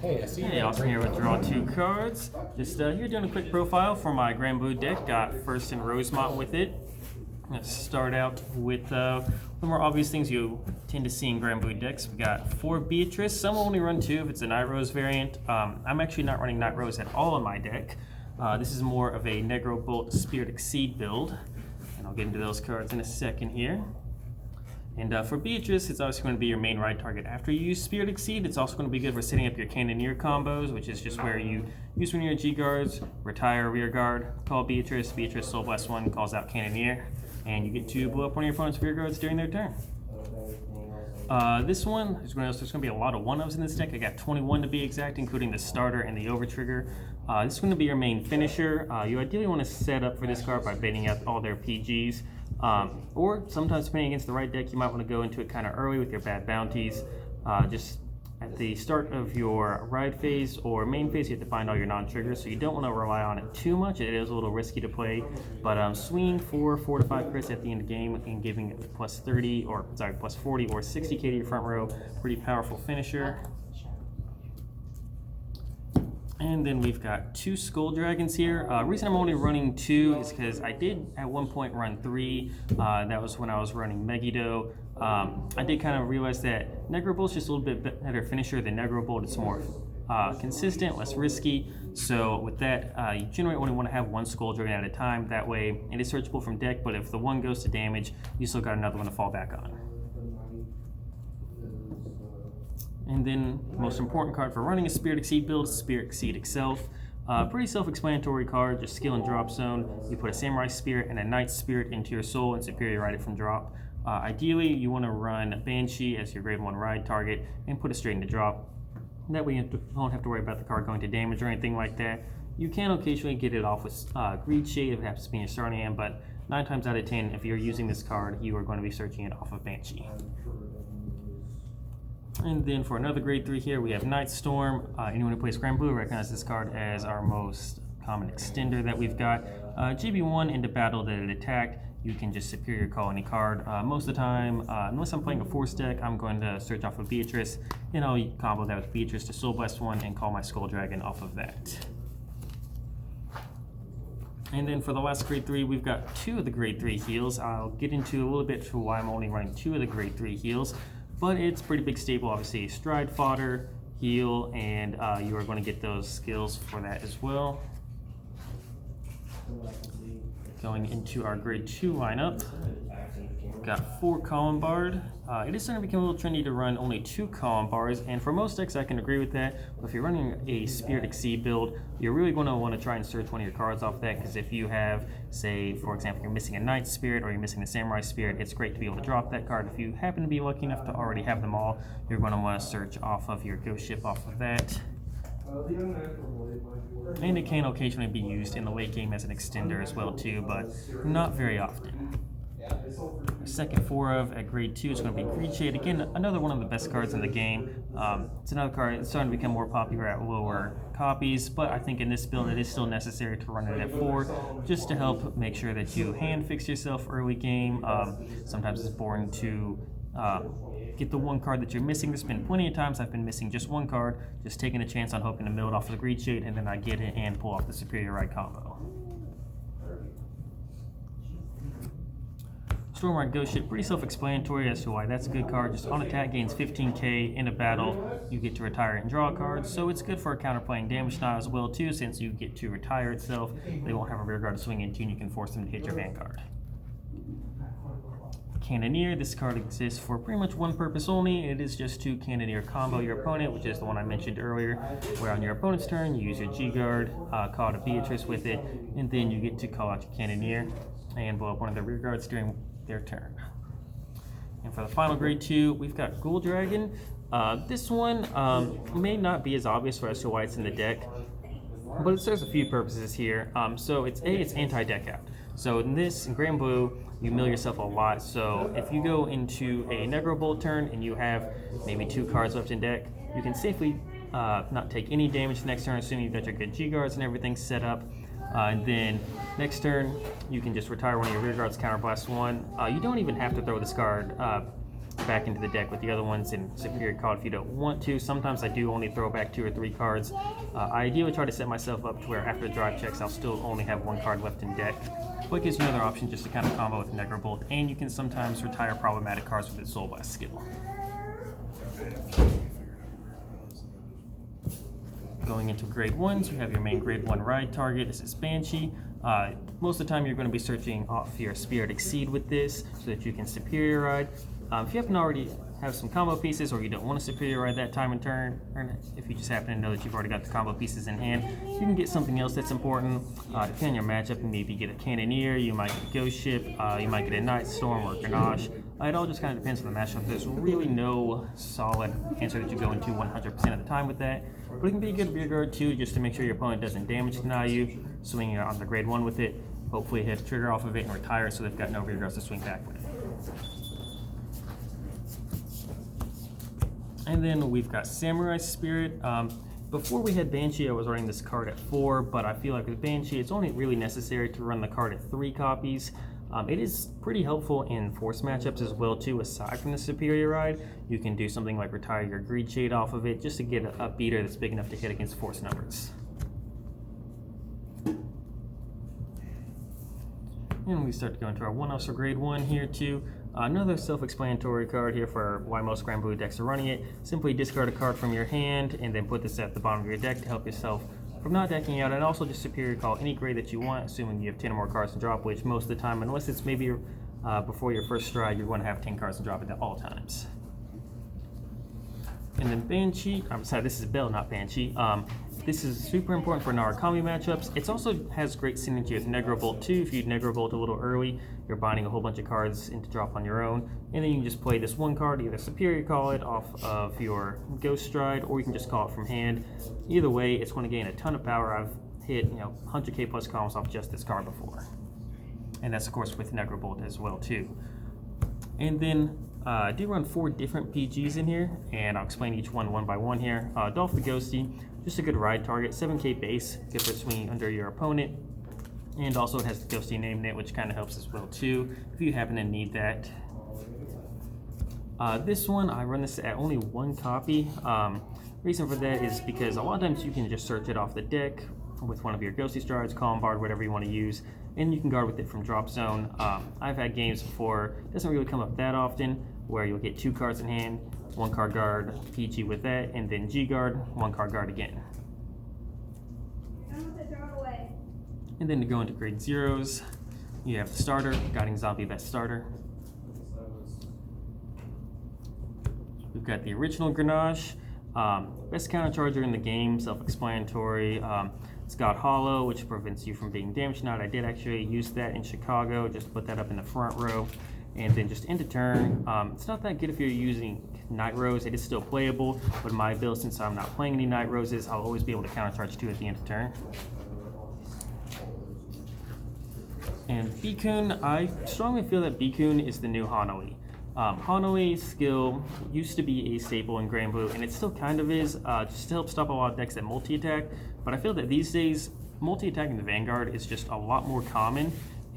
Hey, Austin here with Draw 2 Cards. Just here doing a quick profile for my Granblue deck. Got first in Rosemont with it. Let's start out with the more obvious things you tend to see in Granblue decks. We got 4 Beatrice. Some will only run 2 if it's a Night Rose variant. I'm actually not running Night Rose at all in my deck. This is more of a Negro Bolt Spirit Exceed build. And I'll get into those cards in a second here. And for Beatrice, it's obviously going to be your main ride target after you use Spirit Exceed. It's also going to be good for setting up your Cannoneer combos, which is just where you use one of your G-Guards, retire a rear guard, call Beatrice, Beatrice Soul Blast 1 calls out Cannoneer, and you get to blow up one of your opponent's rear guards during their turn. This one, there's going to be a lot of 1-ofs in this deck. I got 21 to be exact, including the starter and the overtrigger. This is going to be your main finisher. You ideally want to set up for this card by baiting out all their PGs. Or sometimes, depending against the right deck, you might want to go into it kind of early with your bad bounties. Just at the start of your ride phase or main phase, you have to find all your non-triggers, so you don't want to rely on it too much. It is a little risky to play, but swinging for 4 to 5 crits at the end of the game and giving it plus 30 or plus 40 or 60k to your front row, pretty powerful finisher. And then we've got 2 Skull Dragons here. Reason I'm only running 2 is because I did at one point run 3. That was when I was running Megiddo. I did kind of realize that Negro Bolt's just a little bit better finisher than Negro Bolt. It's more consistent, less risky. So with that, you generally only want to have 1 Skull Dragon at a time. That way it is searchable from deck, but if the one goes to damage, you still got another one to fall back on. And then the most important card for running a Spirit Exceed build is Spirit Exceed itself. Pretty self-explanatory card, just skill and drop zone. You put a Samurai Spirit and a Knight Spirit into your soul and superior ride it from drop. Ideally, you want to run Banshee as your grade 1 ride target and put it straight into drop. That way you don't have to worry about the card going to damage or anything like that. You can occasionally get it off with Greed Shade if it happens to be in your starting hand, but 9 times out of 10, if you're using this card, you are going to be searching it off of Banshee. And then for another grade 3 here, we have Night Storm. Anyone who plays Granblue recognizes this card as our most common extender that we've got. GB1 into battle that it attacked, you can just superior call any card. Most of the time, unless I'm playing a force deck, I'm going to search off of Beatrice, and I'll combo that with Beatrice to Soul Blast 1 and call my Skull Dragon off of that. And then for the last grade 3, we've got 2 of the grade 3 heals. I'll get into a little bit to why I'm only running 2 of the grade 3 heals. But it's pretty big staple, obviously. Stride Fodder, heal, and you are going to get those skills for that as well. Going into our grade 2 lineup, we've got 4 Column Bard. It is starting to become a little trendy to run only 2 Column Bars, and for most decks I can agree with that. But if you're running a Spirit Exceed build, you're really going to want to try and search one of your cards off that, because if you have, say, for example, you're missing a Knight Spirit or you're missing the Samurai Spirit, it's great to be able to drop that card. If you happen to be lucky enough to already have them all, you're going to want to search off of your Ghost Ship off of that. And it can occasionally be used in the late game as an extender as well too, but not very often. Second 4 of at grade 2 is going to be Greed Shade. Again, another one of the best cards in the game. It's another card that's starting to become more popular at lower copies, but I think in this build it is still necessary to run it at 4 just to help make sure that you hand fix yourself early game. Sometimes it's boring to get the one card that you're missing. There's been plenty of times I've been missing just one card, just taking a chance on hoping to mill it off of the Greed Shade, and then I get it and pull off the superior ride combo. Stormride Ghost Ship, pretty self-explanatory as to why that's a good card. Just on attack, gains 15k. In a battle, you get to retire and draw cards. So it's good for a counterplaying damage style as well too, since you get to retire itself. They won't have a rear guard to swing into, and you can force them to hit your vanguard. Cannoneer, this card exists for pretty much one purpose only. It is just to Cannoneer combo your opponent, which is the one I mentioned earlier, where on your opponent's turn, you use your G-Guard, call out a Beatrice with it, and then you get to call out your Cannoneer and blow up one of their rear guards during their turn. And for the final grade 2, we've got Ghoul Dragon. This one may not be as obvious for as to why it's in the deck, but it serves a few purposes here. So it's anti-deck out. So in Granblue, you mill yourself a lot. So if you go into a Negro Bolt turn and you have maybe 2 cards left in deck, you can safely not take any damage the next turn, assuming you've got your good G-Guards and everything set up. And then next turn, you can just retire one of your rear guards, counterblast 1. You don't even have to throw this card back into the deck with the other ones in superior card if you don't want to. Sometimes I do only throw back 2 or 3 cards. I ideally try to set myself up to where after drive checks I'll still only have 1 card left in deck, but it gives you another option just to kind of combo with Bolt, and you can sometimes retire problematic cards with its Soul Blast skill. Going into grade 1s, you have your main grade 1 ride target. This is Banshee. Most of the time you're going to be searching off your Spirit Exceed with this so that you can superior ride. If you happen to already have some combo pieces, or you don't want to superior ride that time and turn, or if you just happen to know that you've already got the combo pieces in hand, you can get something else that's important. Depending on your matchup, you maybe get a Cannoneer, you might get a Ghost Ship, you might get a Night Storm or Grenache. It all just kind of depends on the matchup. There's really no solid answer that you go into 100% of the time with that, but it can be a good rear guard too, just to make sure your opponent doesn't damage deny you. Swinging on the grade 1 with it, hopefully hit a trigger off of it and retire it so they've got no rear guards to swing back with. And then we've got Samurai Spirit. Before we had Banshee, I was running this card at 4, but I feel like with Banshee, it's only really necessary to run the card at 3 copies. It is pretty helpful in force matchups as well too. Aside from the superior ride, you can do something like retire your Greed Shade off of it just to get a beater that's big enough to hit against force numbers. And we start to go into our one-offs for grade 1 here too. Another self-explanatory card here for why most Granblue decks are running it. Simply discard a card from your hand and then put this at the bottom of your deck to help yourself from not decking out, and also just superior call any grade that you want, assuming you have 10 or more cards to drop, which most of the time, unless it's maybe before your first stride, you're going to have 10 cards to drop at all times. And then Banshee, I'm sorry, this is Bell, not Banshee. This is super important for Narukami matchups. It also has great synergy with Bolt too. If you Bolt a little early, you're binding a whole bunch of cards into drop on your own, and then you can just play this one card, either superior call it off of your Ghost Stride, or you can just call it from hand. Either way, it's going to gain a ton of power. I've hit 100k plus columns off just this card before, and that's of course with Bolt as well too. And then I do run 4 different PGs in here, and I'll explain each one by one here. Dolph the Ghosty, just a good ride target, 7k base, good for swinging under your opponent, and also it has the Ghosty name in it, which kind of helps as well too, if you happen to need that. This one, I run this at only 1 copy. Reason for that is because a lot of times you can just search it off the deck with one of your Ghosty Strides, Calm Bard, whatever you want to use, and you can guard with it from drop zone. I've had games before, it doesn't really come up that often, where you'll get 2 cards in hand, 1 card guard, PG with that, and then G guard, 1 card guard again. And then to go into grade 0s, you have the starter, Guiding Zombie Vet Starter. We've got the original Grenache, best countercharger in the game, self-explanatory. It's got Hollow, which prevents you from being damage denied. I did actually use that in Chicago, just to put that up in the front row. And then just end of turn, it's not that good if you're using Night Rose. It is still playable, but in my build, since I'm not playing any Night Roses, I'll always be able to countercharge 2 at the end of turn. And Bikun, I strongly feel that Bikun is the new Hanoi. Hanoi's skill used to be a staple in Granblue, and it still kind of is, just to help stop a lot of decks that multi-attack, but I feel that these days, multi-attacking the Vanguard is just a lot more common,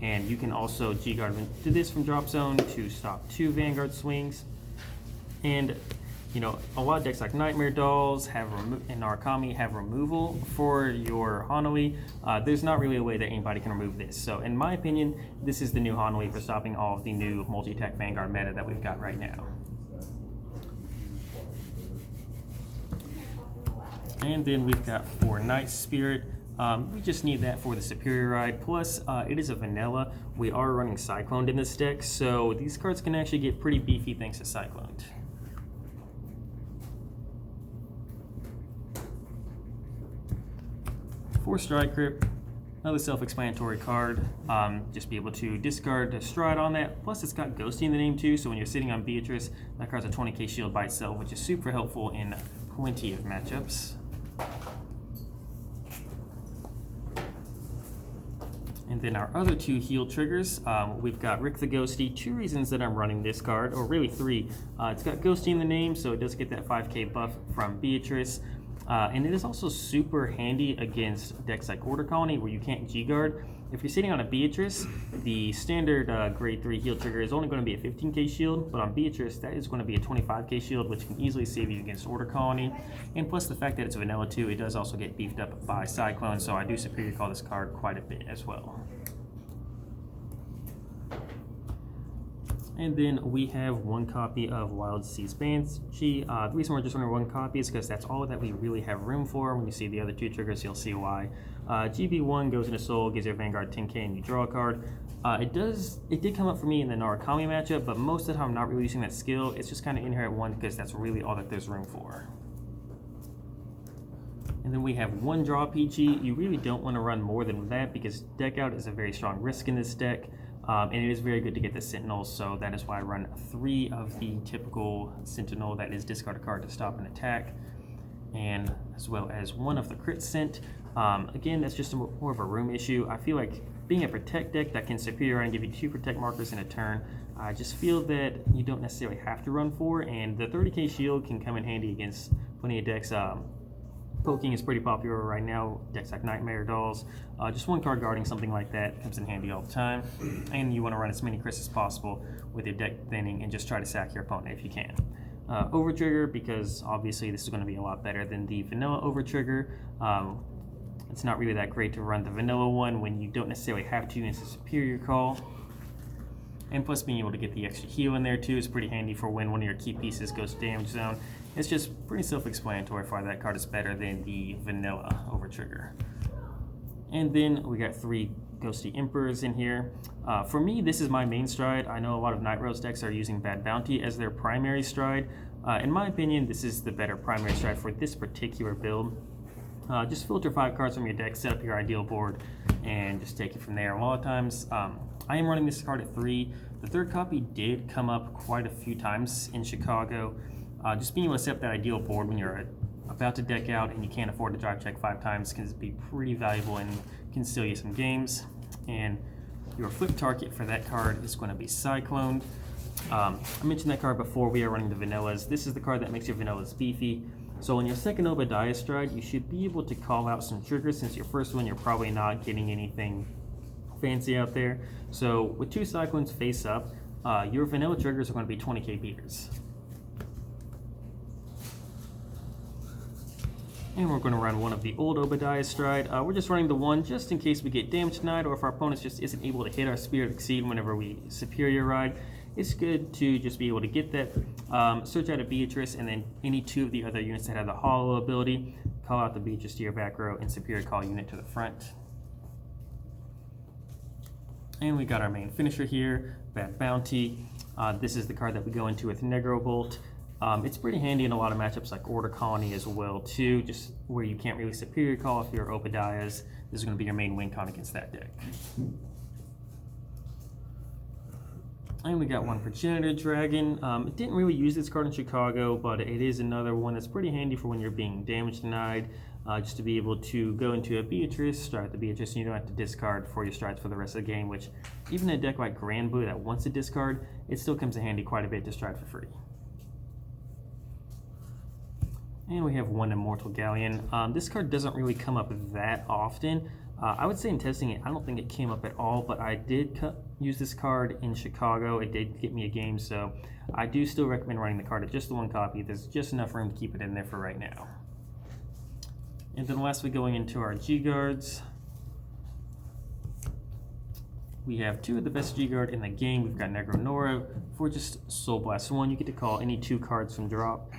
and you can also G-Guard into this from drop zone to stop 2 Vanguard swings. And a lot of decks like Nightmare Dolls and Narukami have removal for your Hanoi. There's not really a way that anybody can remove this. So in my opinion, this is the new Hanoi for stopping all of the new multi-attack Vanguard meta that we've got right now. And then we've got 4 Night Spirit. We just need that for the superior ride. Plus, it is a vanilla. We are running Cycloned in this deck, so these cards can actually get pretty beefy thanks to Cycloned. For Stride Crypt, another self-explanatory card. Just be able to discard a Stride on that. Plus, it's got Ghosty in the name too, so when you're sitting on Beatrice, that card's a 20k shield by itself, which is super helpful in plenty of matchups. And then our other 2 heal triggers, we've got Rick the Ghosty. 2 reasons that I'm running this card, or really 3. It's got Ghosty in the name, so it does get that 5k buff from Beatrice. And it is also super handy against decks like Order Colony, where you can't G-Guard. If you're sitting on a Beatrice, the standard grade 3 heal trigger is only going to be a 15k shield, but on Beatrice, that is going to be a 25k shield, which can easily save you against Order Colony. And plus the fact that it's vanilla too, it does also get beefed up by Cyclone, so I do superior call this card quite a bit as well. And then we have one copy of Wild Seas Banshee. The reason we're just running one copy is because that's all that we really have room for. When you see the other two triggers, you'll see why. GB1 goes into Soul, gives your Vanguard 10k, and you draw a card. It did come up for me in the Narukami matchup, but most of the time I'm not really using that skill. It's just kind of in here at one because that's really all that there's room for. And then we have one draw PG. You really don't want to run more than that because deck out is a very strong risk in this deck. And it is very good to get the sentinels, so that is why I run 3 of the typical sentinel, that is discard a card to stop an attack, and as well as 1 of the crit scent. Again, that's just more of a room issue. I feel like being a protect deck that can superior and give you 2 protect markers in a turn, I just feel that you don't necessarily have to run 4, and the 30k shield can come in handy against plenty of decks. Poking is pretty popular right now, decks like Nightmare Dolls. Just 1 card guarding something like that comes in handy all the time. And you want to run as many crits as possible with your deck thinning and just try to sack your opponent if you can. Overtrigger, because obviously this is going to be a lot better than the vanilla Overtrigger. It's not really that great to run the vanilla one when you don't necessarily have to, and it's a superior call. And plus being able to get the extra heal in there too is pretty handy for when one of your key pieces goes to damage zone. It's just pretty self-explanatory for why that card is better than the vanilla Overtrigger. And then we got 3 Ghosty Emperors in here. For me, this is my main stride. I know a lot of Night Rose decks are using Bad Bounty as their primary stride. In my opinion, this is the better primary stride for this particular build. Just filter 5 cards from your deck, set up your ideal board, and just take it from there. A lot of times, I am running this card at 3. The 3rd copy did come up quite a few times in Chicago. Just being able to set up that ideal board when you're about to deck out and you can't afford to drive check 5 times can be pretty valuable and can steal you some games. And your flip target for that card is going to be Cyclone. I mentioned that card before. We are running the vanillas. This is the card that makes your vanillas beefy. So on your second Obadiah stride, you should be able to call out some triggers. Since your first one, you're probably not getting anything fancy out there. So with 2 Cyclones face up, your vanilla triggers are going to be 20k beaters. And we're going to run one of the old Obadiah stride. We're just running the one just in case we get damage tonight, or if our opponent just isn't able to hit our Spirit Exceed whenever we superior ride. It's good to just be able to get that, search out a Beatrice, and then any 2 of the other units that have the hollow ability, call out the Beatrice to your back row and superior call unit to the front. And we got our main finisher here, Bad Bounty. This is the card that we go into with Negro Bolt. It's pretty handy in a lot of matchups like Order Colony as well too, just where you can't really superior call if you're Obadiahs. This is going to be your main win con against that deck. And we got one Progenitor Dragon. It didn't really use this card in Chicago, but it is another one that's pretty handy for when you're being damage denied. Just to be able to go into a Beatrice, start the Beatrice, and you don't have to discard for your strides for the rest of the game, which even a deck like Granblue that wants to discard, it still comes in handy quite a bit to stride for free. And we have one Immortal Galleon. This card doesn't really come up that often. I would say in testing it, I don't think it came up at all, but I did use this card in Chicago. It did get me a game, so I do still recommend running the card at just the 1 copy. There's just enough room to keep it in there for right now. And then lastly, going into our G-Guards, we have 2 of the best G-Guard in the game. We've got Negro Nora. For just Soul Blast 1, you get to call any 2 cards from drop.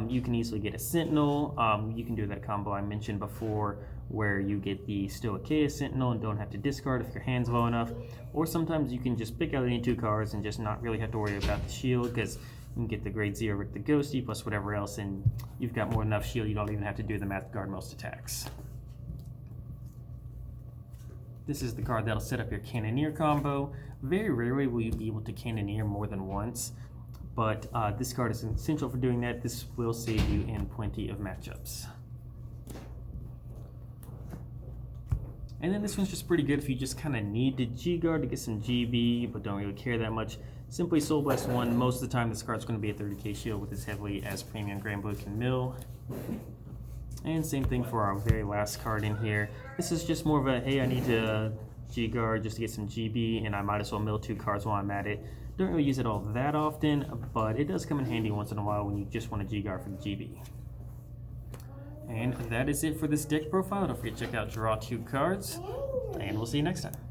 You can easily get a Sentinel. You can do that combo I mentioned before where you get the Stoicheia Sentinel and don't have to discard if your hand's low enough. Or sometimes you can just pick out any 2 cards and just not really have to worry about the shield, because you can get the grade 0 Rick the Ghosty plus whatever else, and you've got more than enough shield. You don't even have to do the math to guard most attacks. This is the card that'll set up your Cannoneer combo. Very rarely will you be able to Cannoneer more than once, but this card is essential for doing that. This will save you in plenty of matchups. And then this one's just pretty good if you just kind of need the G-Guard to get some GB, but don't really care that much. Simply Soul Blast 1. Most of the time this card's going to be a 30k shield with as heavily as Premium Granblue can mill. And same thing for our very last card in here. This is just more of a, hey, I need to G-Guard just to get some GB, and I might as well mill 2 cards while I'm at it. Don't really use it all that often, but it does come in handy once in a while when you just want a G-Guard for the GB. And that is it for this deck profile. Don't forget to check out Draw 2 Cards, and we'll see you next time.